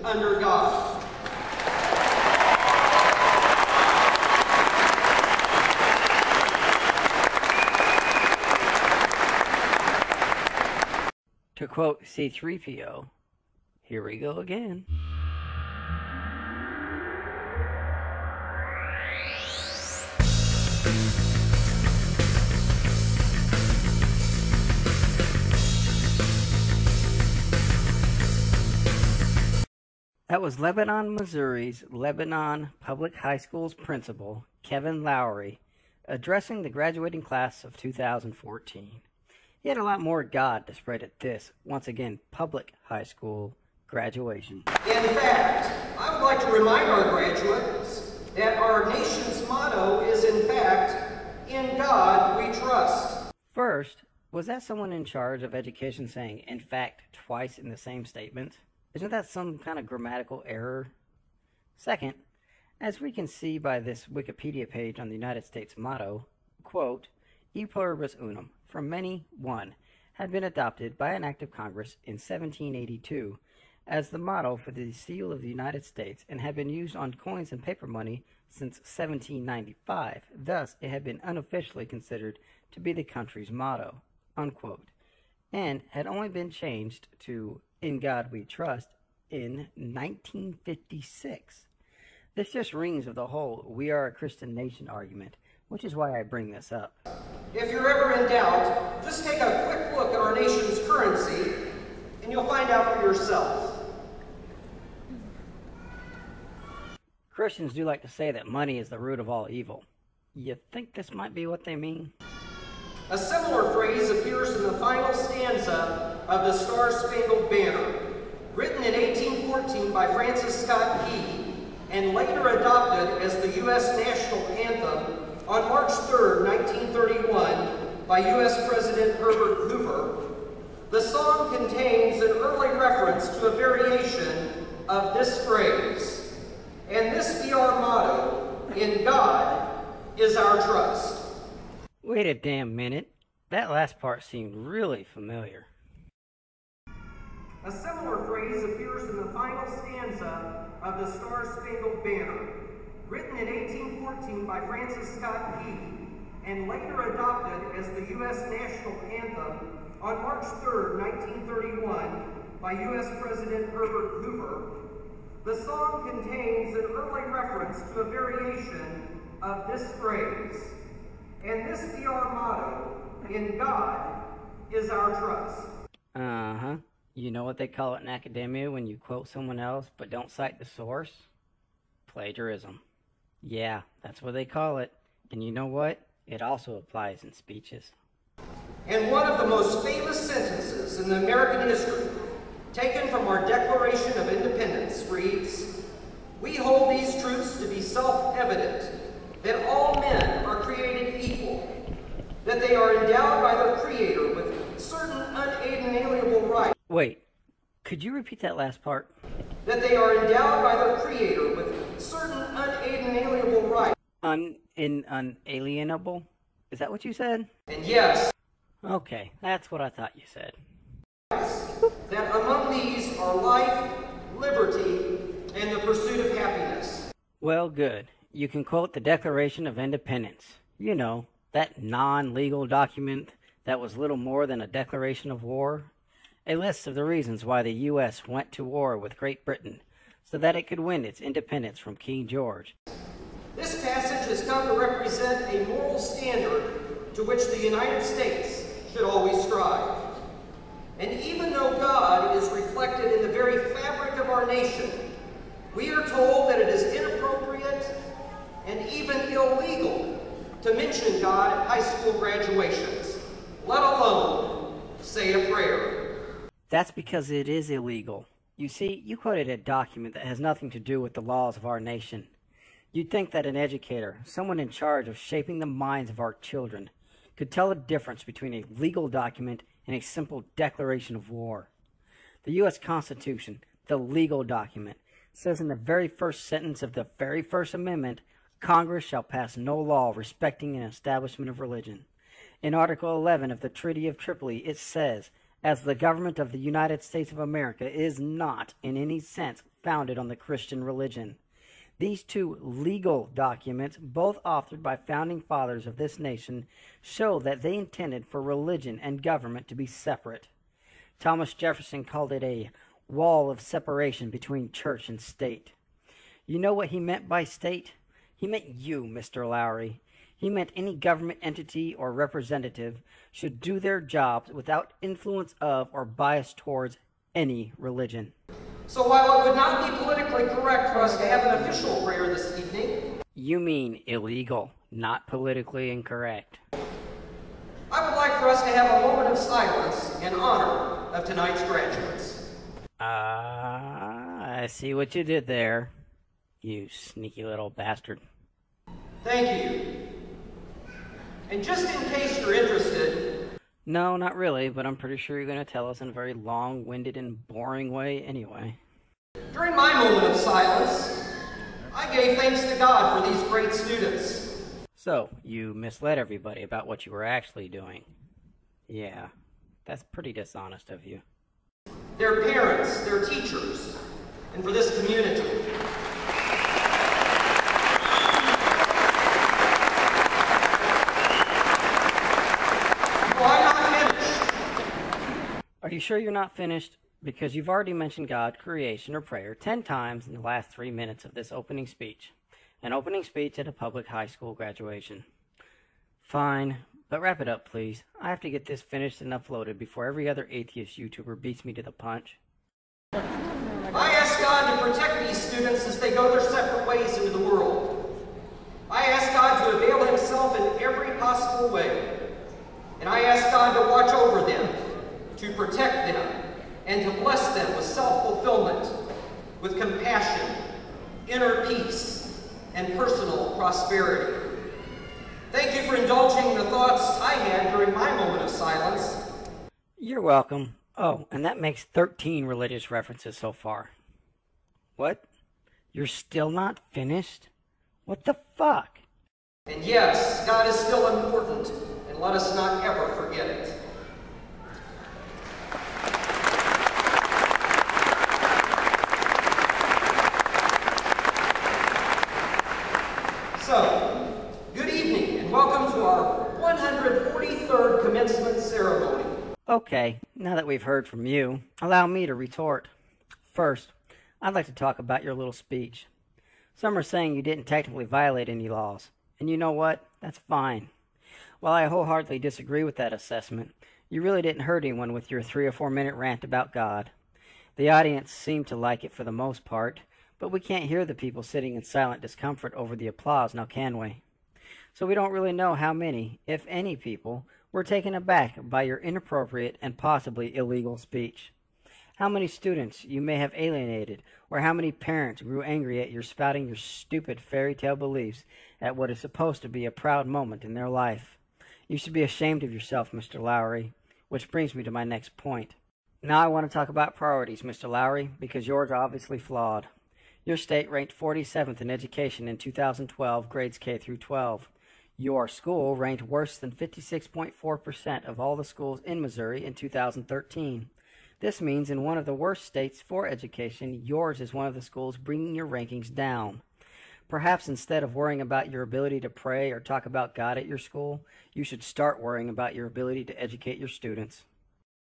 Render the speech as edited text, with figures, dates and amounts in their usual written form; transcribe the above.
under God. To quote C-3PO, here we go again. That was Lebanon, Missouri's Lebanon Public High School's principal, Kevin Lowery, addressing the graduating class of 2014. He had a lot more God to spread at this, once again, public high school graduation. In fact, I would like to remind our graduates that our nation's motto is, in fact, "In God We Trust." First, was that someone in charge of education saying, "in fact," twice in the same statement? Isn't that some kind of grammatical error? Second, as we can see by this Wikipedia page on the United States motto, quote, "E pluribus unum," from many, one, had been adopted by an act of Congress in 1782 as the motto for the seal of the United States and had been used on coins and paper money since 1795. Thus, it had been unofficially considered to be the country's motto, unquote, and had only been changed to "In God We Trust" in 1956. This just rings with the whole "we are a Christian nation" argument, which is why I bring this up. If you're ever in doubt, just take a quick look at our nation's currency, and you'll find out for yourself. Christians do like to say that money is the root of all evil. You think this might be what they mean? A similar phrase appears in the final stanza of the Star-Spangled Banner, written in 1814 by Francis Scott Key and later adopted as the U.S. national anthem on March 3, 1931 by U.S. President Herbert Hoover. The song contains an early reference to a variation of this phrase, "And this be our motto, in God is our trust." Wait a damn minute. That last part seemed really familiar. A similar phrase appears in the final stanza of the Star-Spangled Banner, written in 1814 by Francis Scott Key and later adopted as the U.S. national anthem on March 3, 1931 by U.S. President Herbert Hoover. The song contains an early reference to a variation of this phrase, "And this be our motto, in God is our trust." Uh-huh. You know what they call it in academia when you quote someone else but don't cite the source? Plagiarism. Yeah, that's what they call it. And you know what? It also applies in speeches. And one of the most famous sentences in the American history, taken from our Declaration of Independence, reads, "We hold these truths to be self-evident, that all men are created equal, that they are endowed by their Creator with certain unalienable rights." Wait, could you repeat that last part? "That they are endowed by their Creator with certain unalienable rights." Unalienable? Is that what you said? And yes. Okay, that's what I thought you said. That among these are life, liberty, and the pursuit of happiness. Well, good. You can quote the Declaration of Independence. You know, that non-legal document that was little more than a declaration of war. A list of the reasons why the U.S. went to war with Great Britain so that it could win its independence from King George. This passage has come to represent a moral standard to which the United States should always strive. And even though God is reflected in the very fabric of our nation, we are told that it is inappropriate and even illegal to mention God at high school graduations, let alone say a prayer. That's because it is illegal. You see, you quoted a document that has nothing to do with the laws of our nation. You'd think that an educator, someone in charge of shaping the minds of our children, could tell the difference between a legal document and a simple declaration of war. The U.S. Constitution, the legal document, says in the very first sentence of the very first amendment, Congress shall pass no law respecting an establishment of religion. In Article 11 of the Treaty of Tripoli, it says, "As the government of the United States of America is not, in any sense, founded on the Christian religion. These two legal documents, both authored by founding fathers of this nation, show that they intended for religion and government to be separate. Thomas Jefferson called it a wall of separation between church and state. You know what he meant by state? He meant you, Mr. Lowery. He meant any government entity or representative should do their jobs without influence of or bias towards any religion. So while it would not be politically correct for us to have an official prayer this evening... You mean illegal, not politically incorrect. I would like for us to have a moment of silence in honor of tonight's graduates. I see what you did there, you sneaky little bastard. Thank you. And just in case you're interested... No, not really, but I'm pretty sure you're going to tell us in a very long-winded and boring way anyway. During my moment of silence, I gave thanks to God for these great students. So, you misled everybody about what you were actually doing. Yeah, that's pretty dishonest of you. Their parents, their teachers, and for this community. Are you sure you're not finished? Because you've already mentioned God, creation, or prayer 10 times in the last 3 minutes of this opening speech. An opening speech at a public high school graduation. Fine, but wrap it up, please. I have to get this finished and uploaded before every other atheist YouTuber beats me to the punch. I ask God to protect these students as they go their separate ways into the world. I ask God to avail himself in every possible way. And I ask God to watch over them, to protect them, and to bless them with self-fulfillment, with compassion, inner peace, and personal prosperity. Thank you for indulging the thoughts I had during my moment of silence. You're welcome. Oh, and that makes 13 religious references so far. What? You're still not finished? What the fuck? And yes, God is still important, and let us not ever forget it. So, good evening, and welcome to our 143rd commencement ceremony. Okay, now that we've heard from you, allow me to retort. First, I'd like to talk about your little speech. Some are saying you didn't technically violate any laws, and you know what? That's fine. While I wholeheartedly disagree with that assessment, you really didn't hurt anyone with your 3 or 4 minute rant about God. The audience seemed to like it for the most part, but we can't hear the people sitting in silent discomfort over the applause, now can we? So we don't really know how many, if any people, were taken aback by your inappropriate and possibly illegal speech. How many students you may have alienated, or how many parents grew angry at your spouting your stupid fairy tale beliefs at what is supposed to be a proud moment in their life. You should be ashamed of yourself, Mr. Lowery, which brings me to my next point. Now I want to talk about priorities, Mr. Lowery, because yours are obviously flawed. Your state ranked 47th in education in 2012, grades K through 12. Your school ranked worse than 56.4% of all the schools in Missouri in 2013. This means in one of the worst states for education, yours is one of the schools bringing your rankings down. Perhaps instead of worrying about your ability to pray or talk about God at your school, you should start worrying about your ability to educate your students.